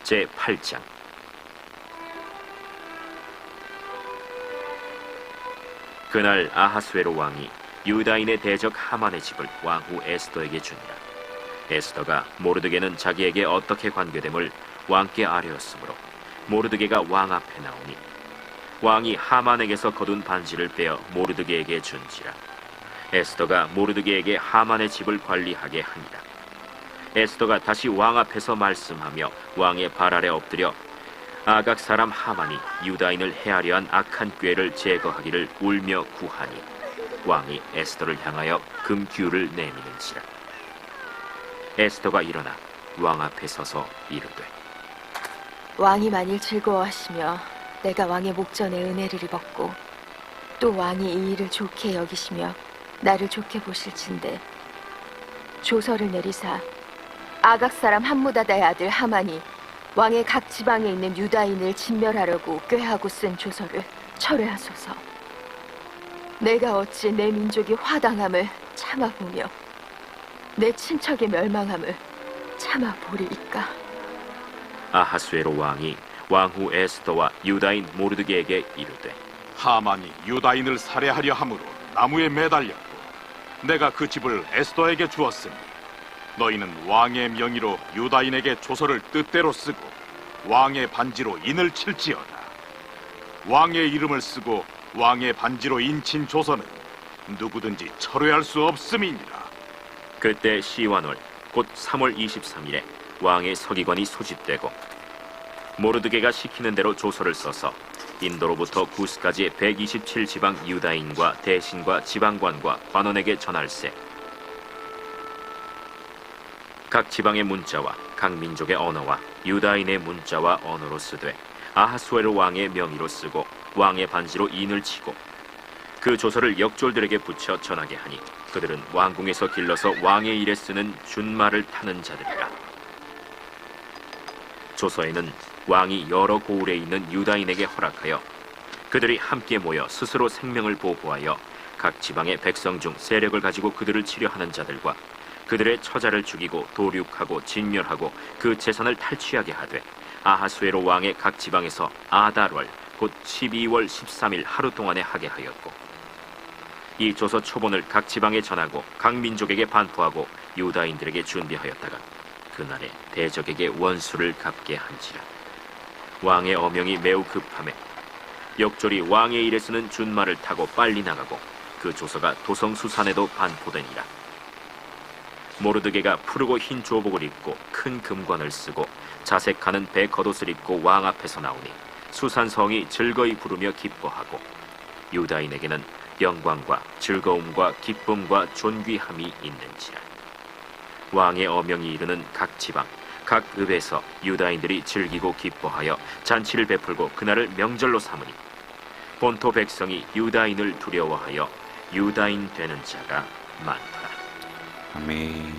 제8장. 그날 아하스웨로 왕이 유다인의 대적 하만의 집을 왕후 에스더에게 주니라. 에스더가 모르드게는 자기에게 어떻게 관계됨을 왕께 아뢰었으므로 모르드게가 왕 앞에 나오니 왕이 하만에게서 거둔 반지를 빼어 모르드게에게 준지라. 에스더가 모르드게에게 하만의 집을 관리하게 하니라. 에스더가 다시 왕 앞에서 말씀하며 왕의 발 아래 엎드려 아각 사람 하만이 유다인을 해하려 한 악한 꾀를 제거하기를 울며 구하니 왕이 에스더를 향하여 금규를 내미는지라. 에스더가 일어나 왕 앞에 서서 이르되, 왕이 만일 즐거워하시며 내가 왕의 목전에 은혜를 입었고 또 왕이 이 일을 좋게 여기시며 나를 좋게 보실진대 조서를 내리사 아각 사람 함무다다의 아들 하만이 왕의 각 지방에 있는 유다인을 진멸하려고 꾀하고 쓴 조서를 철회하소서. 내가 어찌 내 민족이 화당함을 참아보며 내 친척의 멸망함을 참아보리이까. 아하스웨로 왕이 왕후 에스더와 유다인 모르드게에게 이르되, 하만이 유다인을 살해하려 함으로 나무에 매달렸고 내가 그 집을 에스더에게 주었으니 너희는 왕의 명의로 유다인에게 조서를 뜻대로 쓰고 왕의 반지로 인을 칠지어다. 왕의 이름을 쓰고 왕의 반지로 인친 조서는 누구든지 철회할 수 없음이니라. 그때 시완월 곧 3월 23일에 왕의 서기관이 소집되고 모르드게가 시키는 대로 조서를 써서 인도로부터 구스까지 127지방 유다인과 대신과 지방관과 관원에게 전할세. 각 지방의 문자와 각 민족의 언어와 유다인의 문자와 언어로 쓰되 아하스웨로 왕의 명의로 쓰고 왕의 반지로 인을 치고 그 조서를 역졸들에게 붙여 전하게 하니 그들은 왕궁에서 길러서 왕의 일에 쓰는 준말을 타는 자들이라. 조서에는 왕이 여러 고을에 있는 유다인에게 허락하여 그들이 함께 모여 스스로 생명을 보호하여 각 지방의 백성 중 세력을 가지고 그들을 치려하는 자들과 그들의 처자를 죽이고 도륙하고 진멸하고 그 재산을 탈취하게 하되 아하스웨로 왕의 각 지방에서 아달월 곧 12월 13일 하루 동안에 하게 하였고 이 조서 초본을 각 지방에 전하고 각 민족에게 반포하고 유다인들에게 준비하였다가 그날에 대적에게 원수를 갚게 한지라. 왕의 어명이 매우 급함에 역졸이 왕의 일에 쓰는 준말을 타고 빨리 나가고 그 조서가 도성수산에도 반포되니라. 모르드게가 푸르고 흰 조복을 입고 큰 금관을 쓰고 자색하는 배 겉옷을 입고 왕 앞에서 나오니 수산성이 즐거이 부르며 기뻐하고 유다인에게는 영광과 즐거움과 기쁨과 존귀함이 있는지라. 왕의 어명이 이르는 각 지방 각 읍에서 유다인들이 즐기고 기뻐하여 잔치를 베풀고 그날을 명절로 삼으니 본토 백성이 유다인을 두려워하여 유다인 되는 자가 많더라. 아멘.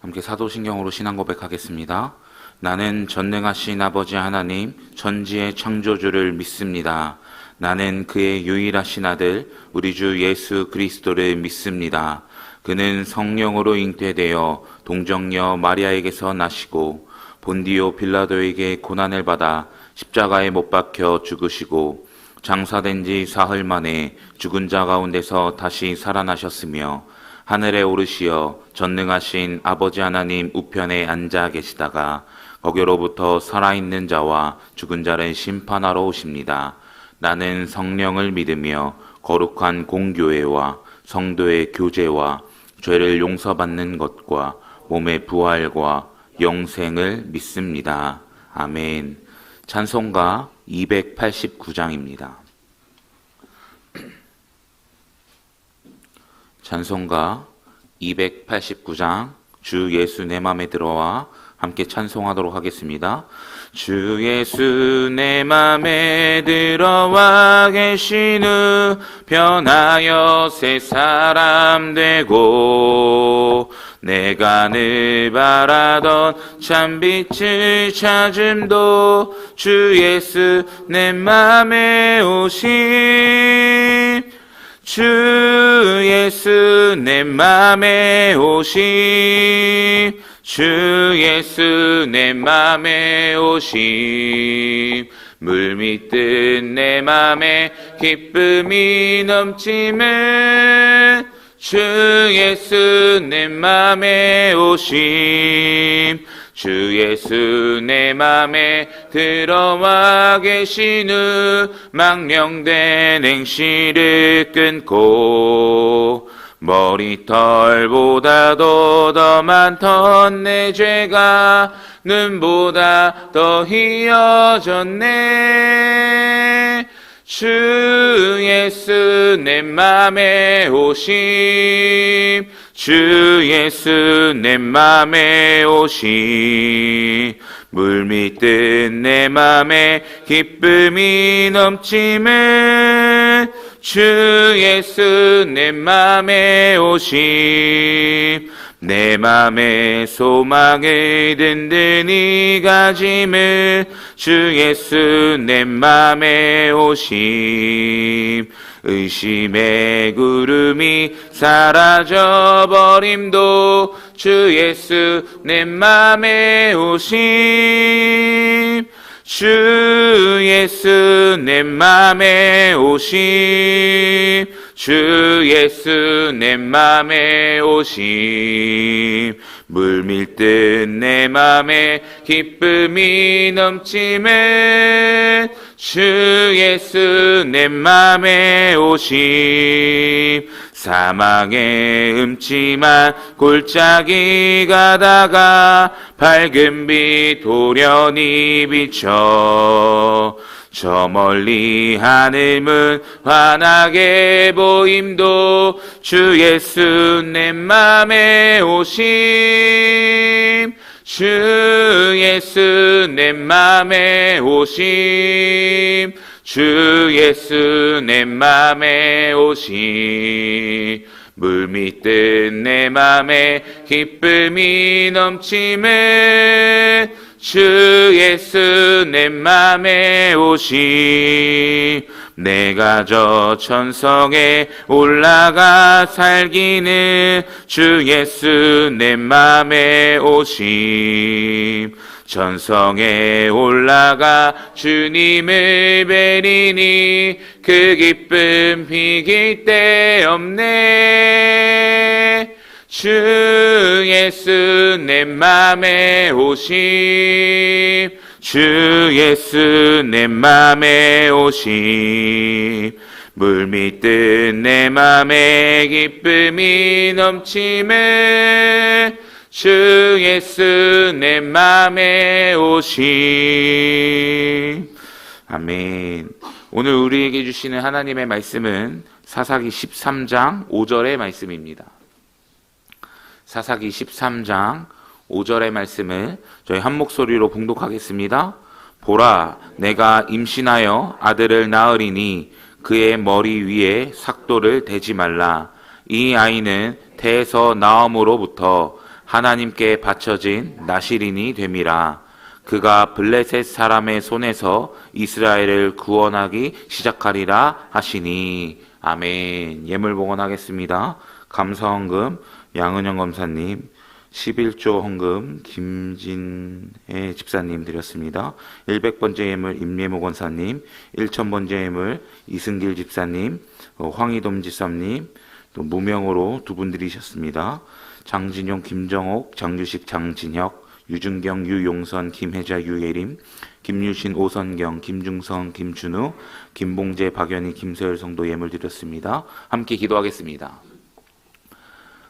함께 사도신경으로 신앙 고백하겠습니다. 나는 전능하신 아버지 하나님 전지의 창조주를 믿습니다. 나는 그의 유일하신 아들 우리 주 예수 그리스도를 믿습니다. 그는 성령으로 잉태되어 동정녀 마리아에게서 나시고 본디오 빌라도에게 고난을 받아 십자가에 못 박혀 죽으시고 장사된 지 사흘 만에 죽은 자 가운데서 다시 살아나셨으며 하늘에 오르시어 전능하신 아버지 하나님 우편에 앉아 계시다가 거기로부터 살아있는 자와 죽은 자를 심판하러 오십니다. 나는 성령을 믿으며 거룩한 공교회와 성도의 교제와 죄를 용서받는 것과 몸의 부활과 영생을 믿습니다. 아멘. 찬송가 289장입니다. 찬송가 289장 주 예수 내 맘에 들어와 함께 찬송하도록 하겠습니다. 주 예수 내 맘에 들어와 계신 후 변하여 새 사람 되고 내가 늘 바라던 참빛을 찾음도 주 예수 내 맘에 오심 주 예수 내 맘에 오심 주 예수 내 맘에 오심 물밀듯 내 맘에 기쁨이 넘침을 주 예수 내 맘에 오심 주 예수 내 맘에 들어와 계신 후 망령된 행실을 끊고 머리털보다도 더 많던 내 죄가 눈보다 더 희어졌네 주 예수 내 맘에 오심 주 예수 내 맘에 오심 물밀듯 내 맘에 기쁨이 넘침을 주 예수 내 맘에 오심 내 맘에 소망을 든든히 가짐을 주 예수 내 맘에 오심 의심의 구름이 사라져버림도 주 예수 내 맘에 오심 주 예수 내 맘에 오심 주 예수 내 맘에 오심 물밀듯 내 맘에 기쁨이 넘침을 주 예수 내 맘에 오심 사망의 음침한 골짜기 가다가 밝은 빛 돌연히 비쳐 저 멀리 하늘문 환하게 보임도 주 예수 내 맘에 오심 주 예수 내 맘에 오심 주 예수 내 맘에 오심 물밀듯 내 맘에 기쁨이 넘침을 주 예수 내 맘에 오심 내가 저 천성에 올라가 살기는 주 예수 내 맘에 오심 천성에 올라가 주님을 뵈리니 그 기쁨 비길 데 없네 주 예수 내 맘에 오심 주 예수 내 맘에 오심 물밀듯 내 맘에 기쁨이 넘침을 주 예수 내 맘에 오심 아멘. 오늘 우리에게 주시는 하나님의 말씀은 사사기 13장 5절의 말씀입니다. 사사기 13장 5절의 말씀을 저희 한 목소리로 봉독하겠습니다. 보라, 내가 임신하여 아들을 낳으리니 그의 머리 위에 삭도를 대지 말라. 이 아이는 태에서 나옴으로부터 하나님께 바쳐진 나실인이 됨이라. 그가 블레셋 사람의 손에서 이스라엘을 구원하기 시작하리라 하시니. 아멘. 예물 봉헌하겠습니다. 감사헌금 양은영 검사님, 11조 헌금 김진애 집사님 드렸습니다. 100번째 예물 임예모 권사님, 1000번째 예물 이승길 집사님, 황희돔 집사님, 또 무명으로 2분 드리셨습니다. 장진용, 김정옥, 장유식, 장진혁, 유준경, 유용선, 김혜자, 유예림, 김유신, 오선경, 김중성, 김준우, 김봉재, 박연희, 김서열 성도 예물 드렸습니다. 함께 기도하겠습니다.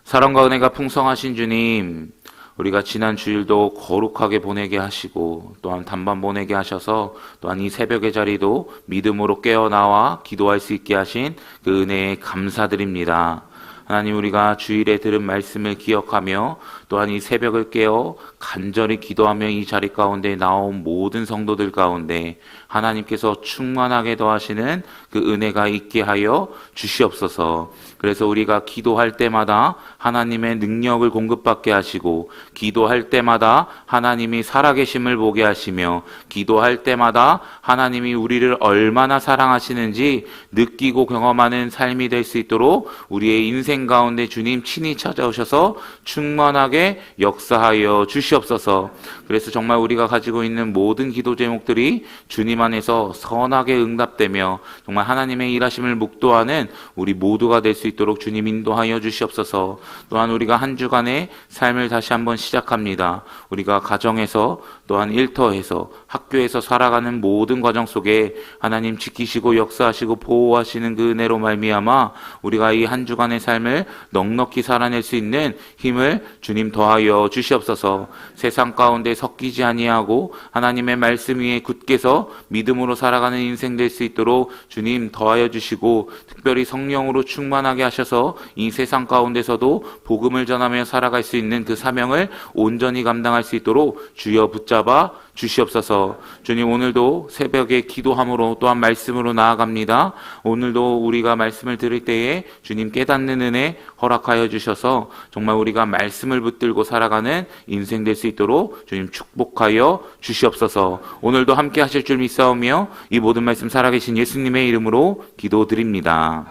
사랑과 은혜가 풍성하신 주님, 우리가 지난 주일도 거룩하게 보내게 하시고 또한 단밤 보내게 하셔서 또한 이 새벽의 자리도 믿음으로 깨어나와 기도할 수 있게 하신 그 은혜에 감사드립니다. 하나님, 우리가 주일에 들은 말씀을 기억하며 또한 이 새벽을 깨어 간절히 기도하며 이 자리 가운데 나온 모든 성도들 가운데 하나님께서 충만하게 더하시는 그 은혜가 있게 하여 주시옵소서. 그래서 우리가 기도할 때마다 하나님의 능력을 공급받게 하시고, 기도할 때마다 하나님이 살아계심을 보게 하시며, 기도할 때마다 하나님이 우리를 얼마나 사랑하시는지 느끼고 경험하는 삶이 될 수 있도록 우리의 인생 인생 가운데 주님 친히 찾아오셔서 충만하게 역사하여 주시옵소서. 그래서 정말 우리가 가지고 있는 모든 기도 제목들이 주님 안에서 선하게 응답되며 정말 하나님의 일하심을 묵도하는 우리 모두가 될 수 있도록 주님 인도하여 주시옵소서. 또한 우리가 한 주간의 삶을 다시 한번 시작합니다. 우리가 가정에서 또한 일터에서 학교에서 살아가는 모든 과정 속에 하나님 지키시고 역사하시고 보호하시는 그 은혜로 말미암아 우리가 이 한 주간의 삶을 넉넉히 살아낼 수 있는 힘을 주님 더하여 주시옵소서. 세상 가운데 섞이지 아니하고 하나님의 말씀 위에 굳게서 믿음으로 살아가는 인생 될 수 있도록 주님 더하여 주시고 특별히 성령으로 충만하게 하셔서 이 세상 가운데서도 복음을 전하며 살아갈 수 있는 그 사명을 온전히 감당할 수 있도록 주여 붙잡아 주시옵소서. 주님, 오늘도 새벽에 기도함으로 또한 말씀으로 나아갑니다. 오늘도 우리가 말씀을 들을 때에 주님 깨닫는 은혜 허락하여 주셔서 정말 우리가 말씀을 붙들고 살아가는 인생 될 수 있도록 주님 축복하여 주시옵소서. 오늘도 함께 하실 줄 믿사오며 이 모든 말씀 살아계신 예수님의 이름으로 기도드립니다.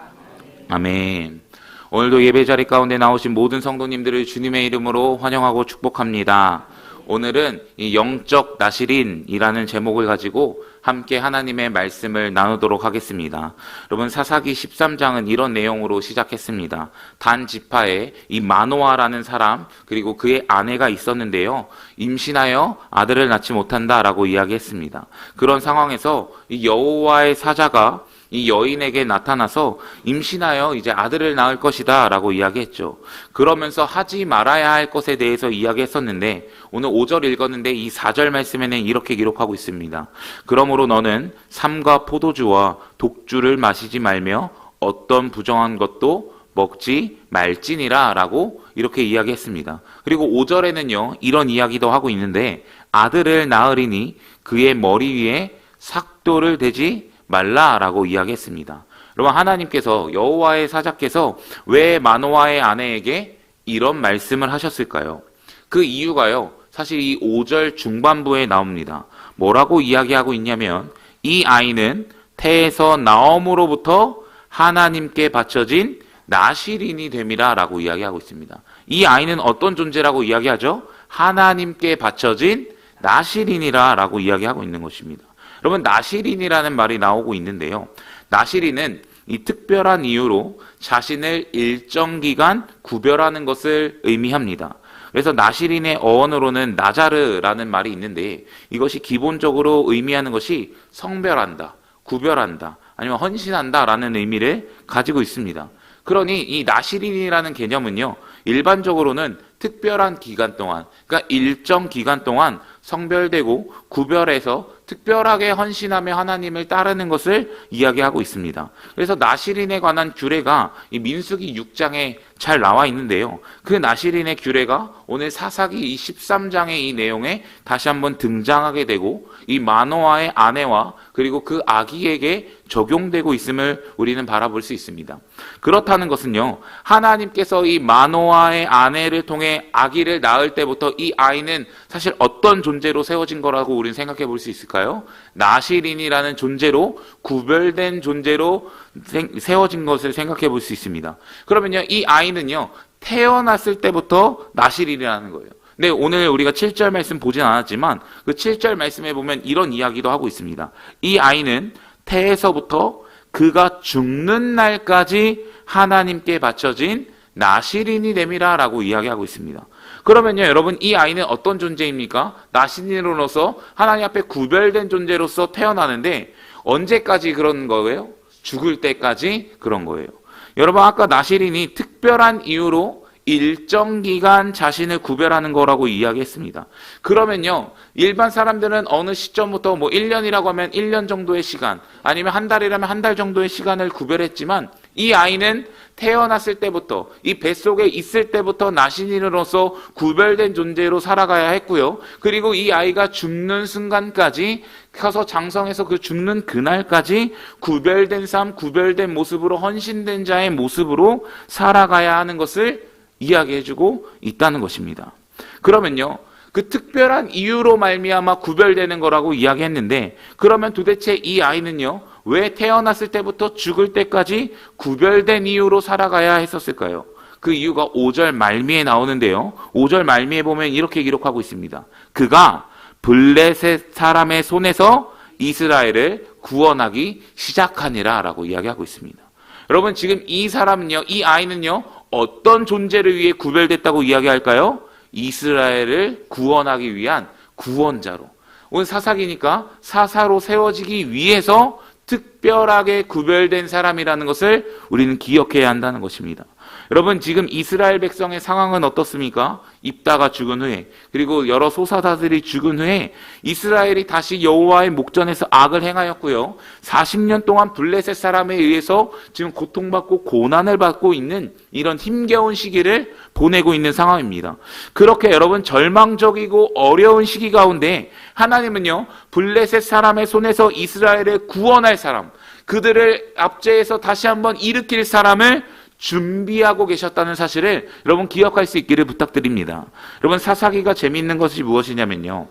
아멘. 오늘도 예배 자리 가운데 나오신 모든 성도님들을 주님의 이름으로 환영하고 축복합니다. 오늘은 이 영적 나실인이라는 제목을 가지고 함께 하나님의 말씀을 나누도록 하겠습니다. 여러분, 사사기 13장은 이런 내용으로 시작했습니다. 단 지파에 이 마노아라는 사람 그리고 그의 아내가 있었는데요, 임신하여 아들을 낳지 못한다라고 이야기했습니다. 그런 상황에서 이 여호와의 사자가 이 여인에게 나타나서 임신하여 이제 아들을 낳을 것이다 라고 이야기했죠. 그러면서 하지 말아야 할 것에 대해서 이야기했었는데 오늘 5절 읽었는데 이 4절 말씀에는 이렇게 기록하고 있습니다. 그러므로 너는 삼과 포도주와 독주를 마시지 말며 어떤 부정한 것도 먹지 말지니라 라고 이렇게 이야기했습니다. 그리고 5절에는요 이런 이야기도 하고 있는데 아들을 낳으리니 그의 머리 위에 삭도를 대지 말라라고 이야기했습니다. 여러분, 하나님께서 여호와의 사자께서 왜 마노아의 아내에게 이런 말씀을 하셨을까요? 그 이유가요, 사실 이 5절 중반부에 나옵니다. 뭐라고 이야기하고 있냐면 이 아이는 태에서 나옴으로부터 하나님께 바쳐진 나실인이 됨이라 라고 이야기하고 있습니다. 이 아이는 어떤 존재라고 이야기하죠? 하나님께 바쳐진 나실인이라 라고 이야기하고 있는 것입니다. 여러분, 나실인이라는 말이 나오고 있는데요, 나실인은 이 특별한 이유로 자신을 일정 기간 구별하는 것을 의미합니다. 그래서 나실인의 어원으로는 나자르라는 말이 있는데 이것이 기본적으로 의미하는 것이 성별한다, 구별한다, 아니면 헌신한다 라는 의미를 가지고 있습니다. 그러니 이 나실인이라는 개념은요, 일반적으로는 특별한 기간 동안, 그러니까 일정 기간 동안 성별되고 구별해서 특별하게 헌신하며 하나님을 따르는 것을 이야기하고 있습니다. 그래서 나실인에 관한 규례가 이 민수기 6장에 잘 나와 있는데요, 그 나실인의 규례가 오늘 사사기 13장의 이 내용에 다시 한번 등장하게 되고 이 마노아의 아내와 그리고 그 아기에게 적용되고 있음을 우리는 바라볼 수 있습니다. 그렇다는 것은요, 하나님께서 이 마노아의 아내를 통해 아기를 낳을 때부터 이 아이는 사실 어떤 존재로 세워진 거라고 우리는 생각해 볼 수 있을까요? 나실인이라는 존재로, 구별된 존재로 세워진 것을 생각해 볼 수 있습니다. 그러면요, 이 아이는요 태어났을 때부터 나실인이라는 거예요. 근데 오늘 우리가 7절 말씀 보진 않았지만 그 7절 말씀에 보면 이런 이야기도 하고 있습니다. 이 아이는 태에서부터 그가 죽는 날까지 하나님께 바쳐진 나실인이 됨이라 라고 이야기하고 있습니다. 그러면요, 여러분, 이 아이는 어떤 존재입니까? 나실인으로서 하나님 앞에 구별된 존재로서 태어나는데 언제까지 그런 거예요? 죽을 때까지 그런 거예요. 여러분, 아까 나실인이 특별한 이유로 일정 기간 자신을 구별하는 거라고 이야기했습니다. 그러면요, 일반 사람들은 어느 시점부터 1년이라고 하면 1년 정도의 시간, 아니면 한 달이라면 한 달 정도의 시간을 구별했지만 이 아이는 태어났을 때부터, 이 뱃속에 있을 때부터 나실인으로서 구별된 존재로 살아가야 했고요. 그리고 이 아이가 죽는 순간까지, 커서 장성해서 그 죽는 그날까지 구별된 삶, 구별된 모습으로, 헌신된 자의 모습으로 살아가야 하는 것을 이야기해주고 있다는 것입니다. 그러면요, 그 특별한 이유로 말미암아 구별되는 거라고 이야기했는데, 그러면 도대체 이 아이는요 왜 태어났을 때부터 죽을 때까지 구별된 이유로 살아가야 했었을까요? 그 이유가 5절 말미에 나오는데요. 5절 말미에 보면 이렇게 기록하고 있습니다. 그가 블레셋 사람의 손에서 이스라엘을 구원하기 시작하니라 라고 이야기하고 있습니다. 여러분, 지금 이 사람은요, 이 아이는요, 어떤 존재를 위해 구별됐다고 이야기할까요? 이스라엘을 구원하기 위한 구원자로. 오늘 사사기니까 사사로 세워지기 위해서 특별하게 구별된 사람이라는 것을 우리는 기억해야 한다는 것입니다. 여러분, 지금 이스라엘 백성의 상황은 어떻습니까? 입다가 죽은 후에, 그리고 여러 소사다들이 죽은 후에 이스라엘이 다시 여호와의 목전에서 악을 행하였고요. 40년 동안 블레셋 사람에 의해서 지금 고통받고 고난을 받고 있는 이런 힘겨운 시기를 보내고 있는 상황입니다. 그렇게 여러분, 절망적이고 어려운 시기 가운데 하나님은요, 블레셋 사람의 손에서 이스라엘을 구원할 사람, 그들을 압제해서 다시 한번 일으킬 사람을 준비하고 계셨다는 사실을 여러분 기억할 수 있기를 부탁드립니다. 여러분, 사사기가 재미있는 것이 무엇이냐면요,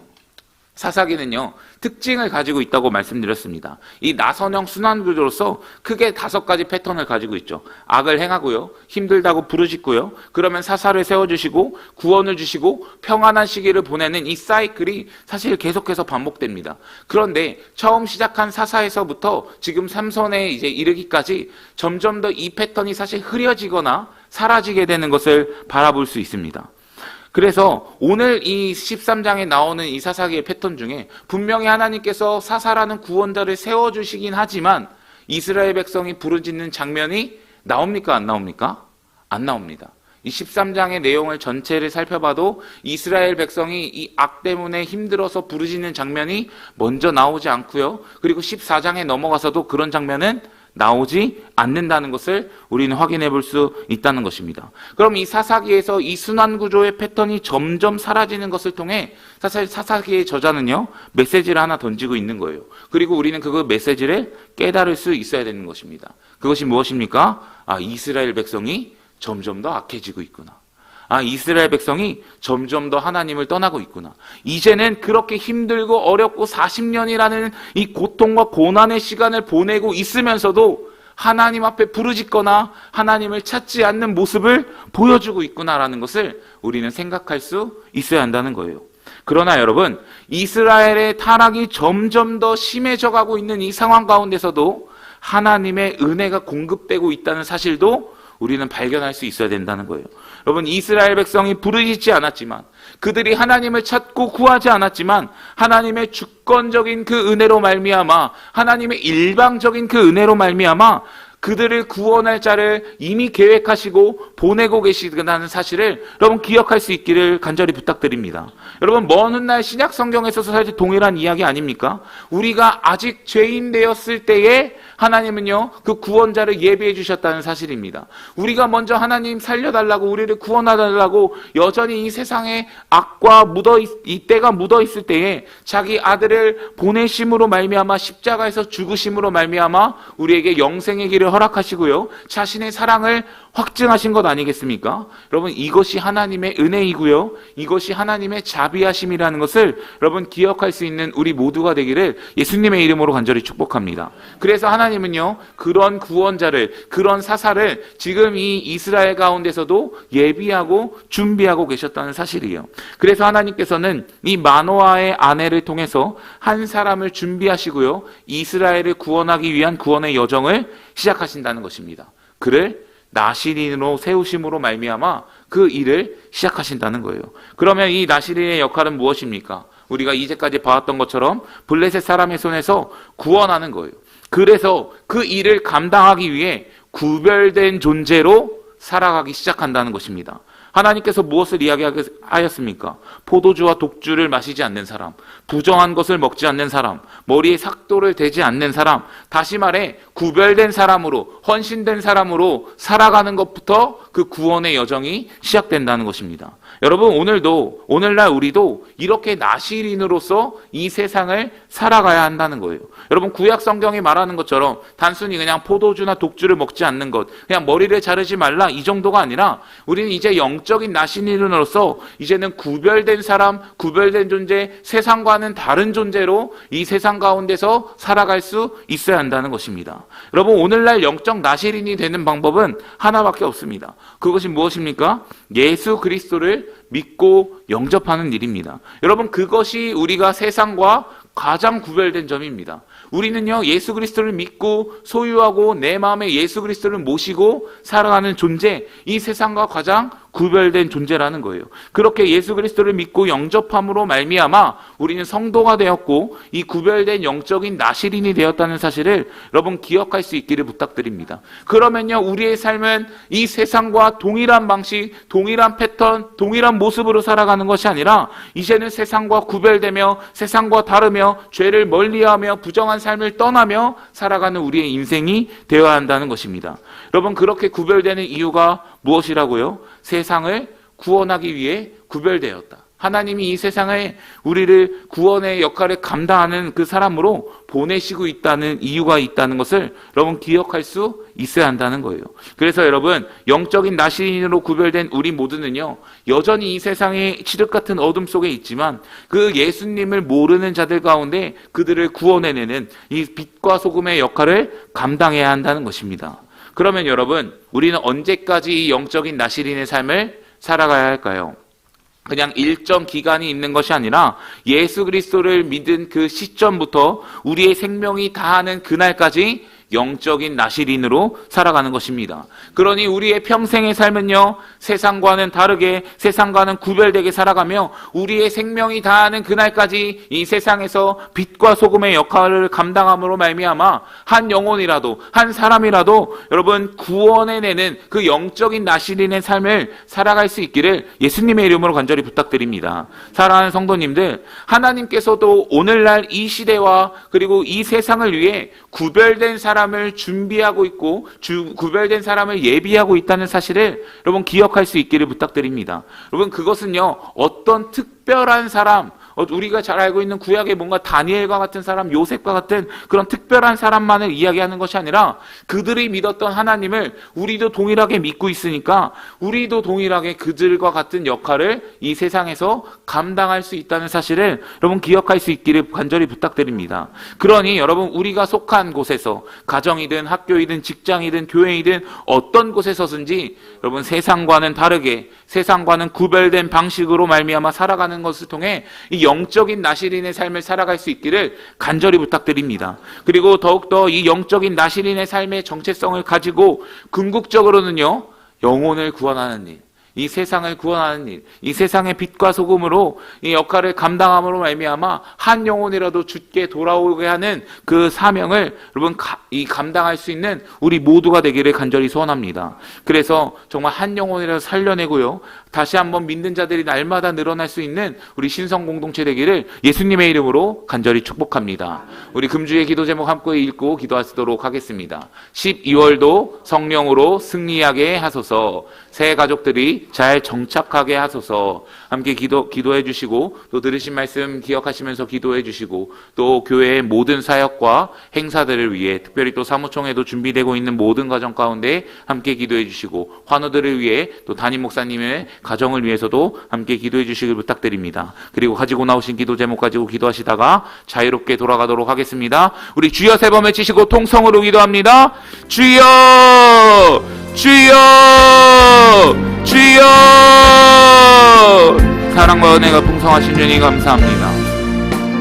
사사기는요 특징을 가지고 있다고 말씀드렸습니다. 이 나선형 순환구조로서 크게 5가지 패턴을 가지고 있죠. 악을 행하고요, 힘들다고 부르짖고요, 그러면 사사를 세워주시고 구원을 주시고 평안한 시기를 보내는 이 사이클이 사실 계속해서 반복됩니다. 그런데 처음 시작한 사사에서부터 지금 삼손에 이제 이르기까지 점점 더 이 패턴이 사실 흐려지거나 사라지게 되는 것을 바라볼 수 있습니다. 그래서 오늘 이 13장에 나오는 이 사사기의 패턴 중에 분명히 하나님께서 사사라는 구원자를 세워주시긴 하지만 이스라엘 백성이 부르짖는 장면이 나옵니까? 안 나옵니까? 안 나옵니다. 이 13장의 내용을 전체를 살펴봐도 이스라엘 백성이 이 악 때문에 힘들어서 부르짖는 장면이 먼저 나오지 않고요. 그리고 14장에 넘어가서도 그런 장면은 나오지 않는다는 것을 우리는 확인해 볼 수 있다는 것입니다. 그럼 이 사사기에서 이 순환구조의 패턴이 점점 사라지는 것을 통해 사실 사사기의 저자는요, 메시지를 하나 던지고 있는 거예요. 그리고 우리는 그 메시지를 깨달을 수 있어야 되는 것입니다. 그것이 무엇입니까? 이스라엘 백성이 점점 더 악해지고 있구나. 이스라엘 백성이 점점 더 하나님을 떠나고 있구나. 이제는 그렇게 힘들고 어렵고 40년이라는 이 고통과 고난의 시간을 보내고 있으면서도 하나님 앞에 부르짖거나 하나님을 찾지 않는 모습을 보여주고 있구나라는 것을 우리는 생각할 수 있어야 한다는 거예요. 그러나 여러분, 이스라엘의 타락이 점점 더 심해져 가고 있는 이 상황 가운데서도 하나님의 은혜가 공급되고 있다는 사실도 우리는 발견할 수 있어야 된다는 거예요. 여러분, 이스라엘 백성이 부르짖지 않았지만, 그들이 하나님을 찾고 구하지 않았지만 하나님의 주권적인 그 은혜로 말미암아, 하나님의 일방적인 그 은혜로 말미암아 그들을 구원할 자를 이미 계획하시고 보내고 계시다는 사실을 여러분 기억할 수 있기를 간절히 부탁드립니다. 여러분, 먼 훗날 신약 성경에서도 사실 동일한 이야기 아닙니까? 우리가 아직 죄인 되었을 때에 하나님은요, 그 구원자를 예비해 주셨다는 사실입니다. 우리가 먼저 하나님 살려달라고, 우리를 구원하달라고 여전히 이 세상에 악과 이 때가 묻어 있을 때에 자기 아들을 보내심으로 말미암아, 십자가에서 죽으심으로 말미암아 우리에게 영생의 길을 허락하시고요, 자신의 사랑을 확증하신 것 아니겠습니까? 여러분, 이것이 하나님의 은혜이고요, 이것이 하나님의 자비하심이라는 것을 여러분 기억할 수 있는 우리 모두가 되기를 예수님의 이름으로 간절히 축복합니다. 그래서 하나님은요, 그런 구원자를, 그런 사사를 지금 이 이스라엘 가운데서도 예비하고 준비하고 계셨다는 사실이에요. 그래서 하나님께서는 이 마노아의 아내를 통해서 한 사람을 준비하시고요, 이스라엘을 구원하기 위한 구원의 여정을 시작하신다는 것입니다. 그를 나시린으로 세우심으로 말미암아 그 일을 시작하신다는 거예요. 그러면 이 나시린의 역할은 무엇입니까? 우리가 이제까지 봐왔던 것처럼 블레셋 사람의 손에서 구원하는 거예요. 그래서 그 일을 감당하기 위해 구별된 존재로 살아가기 시작한다는 것입니다. 하나님께서 무엇을 이야기하였습니까? 포도주와 독주를 마시지 않는 사람, 부정한 것을 먹지 않는 사람, 머리에 삭도를 대지 않는 사람, 다시 말해 구별된 사람으로, 헌신된 사람으로 살아가는 것부터 그 구원의 여정이 시작된다는 것입니다. 여러분, 오늘날 우리도 이렇게 나시린으로서 이 세상을 살아가야 한다는 거예요. 여러분, 구약 성경이 말하는 것처럼 단순히 그냥 포도주나 독주를 먹지 않는 것, 그냥 머리를 자르지 말라 이 정도가 아니라 우리는 이제 영적인 나시린으로서 이제는 구별된 사람, 구별된 존재, 세상과는 다른 존재로 이 세상 가운데서 살아갈 수 있어야 한다는 것입니다. 여러분, 오늘날 영적 나시린이 되는 방법은 하나밖에 없습니다. 그것이 무엇입니까? 예수 그리스도를 믿고 영접하는 일입니다. 여러분, 그것이 우리가 세상과 가장 구별된 점입니다. 우리는요, 예수 그리스도를 믿고 소유하고 내 마음에 예수 그리스도를 모시고 살아가는 존재, 이 세상과 가장 구별된 존재라는 거예요. 그렇게 예수 그리스도를 믿고 영접함으로 말미암아 우리는 성도가 되었고 이 구별된 영적인 나시린이 되었다는 사실을 여러분 기억할 수 있기를 부탁드립니다. 그러면요, 우리의 삶은 이 세상과 동일한 방식, 동일한 패턴, 동일한 모습으로 살아가는 것이 아니라 이제는 세상과 구별되며 세상과 다르며 죄를 멀리하며 부정한 삶을 떠나며 살아가는 우리의 인생이 되어야 한다는 것입니다. 여러분, 그렇게 구별되는 이유가 무엇이라고요? 세상을 구원하기 위해 구별되었다. 하나님이 이 세상에 우리를 구원의 역할을 감당하는 그 사람으로 보내시고 있다는 이유가 있다는 것을 여러분 기억할 수 있어야 한다는 거예요. 그래서 여러분, 영적인 나시린으로 구별된 우리 모두는요, 여전히 이 세상의 칠흑 같은 어둠 속에 있지만 그 예수님을 모르는 자들 가운데 그들을 구원해내는 이 빛과 소금의 역할을 감당해야 한다는 것입니다. 그러면 여러분, 우리는 언제까지 이 영적인 나시린의 삶을 살아가야 할까요? 그냥 일정 기간이 있는 것이 아니라 예수 그리스도를 믿은 그 시점부터 우리의 생명이 다하는 그날까지 영적인 나시린으로 살아가는 것입니다. 그러니 우리의 평생의 삶은요, 세상과는 다르게, 세상과는 구별되게 살아가며 우리의 생명이 다하는 그날까지 이 세상에서 빛과 소금의 역할을 감당함으로 말미암아 한 영혼이라도, 한 사람이라도 여러분 구원해내는 그 영적인 나시린의 삶을 살아갈 수 있기를 예수님의 이름으로 간절히 부탁드립니다. 사랑하는 성도님들, 하나님께서도 오늘날 이 시대와 그리고 이 세상을 위해 구별된 사람을 준비하고 있고 구별된 사람을 예비하고 있다는 사실을 여러분 기억할 수 있기를 부탁드립니다. 여러분, 그것은요, 어떤 특별한 사람, 우리가 잘 알고 있는 구약의 뭔가 다니엘과 같은 사람, 요셉과 같은 그런 특별한 사람만을 이야기하는 것이 아니라 그들이 믿었던 하나님을 우리도 동일하게 믿고 있으니까 우리도 동일하게 그들과 같은 역할을 이 세상에서 감당할 수 있다는 사실을 여러분 기억할 수 있기를 간절히 부탁드립니다. 그러니 여러분, 우리가 속한 곳에서 가정이든 학교이든 직장이든 교회이든 어떤 곳에서든지 여러분 세상과는 다르게, 세상과는 구별된 방식으로 말미암아 살아가는 것을 통해 이 영적인 나시린의 삶을 살아갈 수 있기를 간절히 부탁드립니다. 그리고 더욱더 이 영적인 나시린의 삶의 정체성을 가지고 궁극적으로는요, 영혼을 구원하는 일, 이 세상을 구원하는 일, 이 세상의 빛과 소금으로 이 역할을 감당함으로 말미암아 한 영혼이라도 주께 돌아오게 하는 그 사명을 여러분 감당할 수 있는 우리 모두가 되기를 간절히 소원합니다. 그래서 정말 한 영혼이라도 살려내고요, 다시 한번 믿는 자들이 날마다 늘어날 수 있는 우리 신성 공동체 되기를 예수님의 이름으로 간절히 축복합니다. 우리 금주의 기도 제목 함께 읽고 기도하시도록 하겠습니다. 12월도 성령으로 승리하게 하소서. 새 가족들이 잘 정착하게 하소서. 함께 기도해 주시고, 또 들으신 말씀 기억하시면서 기도해 주시고, 또 교회의 모든 사역과 행사들을 위해, 특별히 또 사무총회도 준비되고 있는 모든 가정 가운데 함께 기도해 주시고, 환우들을 위해, 또 담임 목사님의 가정을 위해서도 함께 기도해 주시길 부탁드립니다. 그리고 가지고 나오신 기도 제목 가지고 기도하시다가 자유롭게 돌아가도록 하겠습니다. 우리 주여 세 번 외치시고 통성으로 기도합니다. 주여! 주여! 주여! 사랑과 은혜가 풍성하신 주님 감사합니다.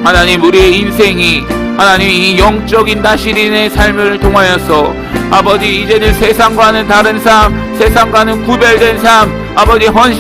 하나님, 우리의 인생이 하나님 이 영적인 나시린의 삶을 통하여서 아버지, 이제는 세상과는 다른 삶, 세상과는 구별된 삶, 아버지 헌신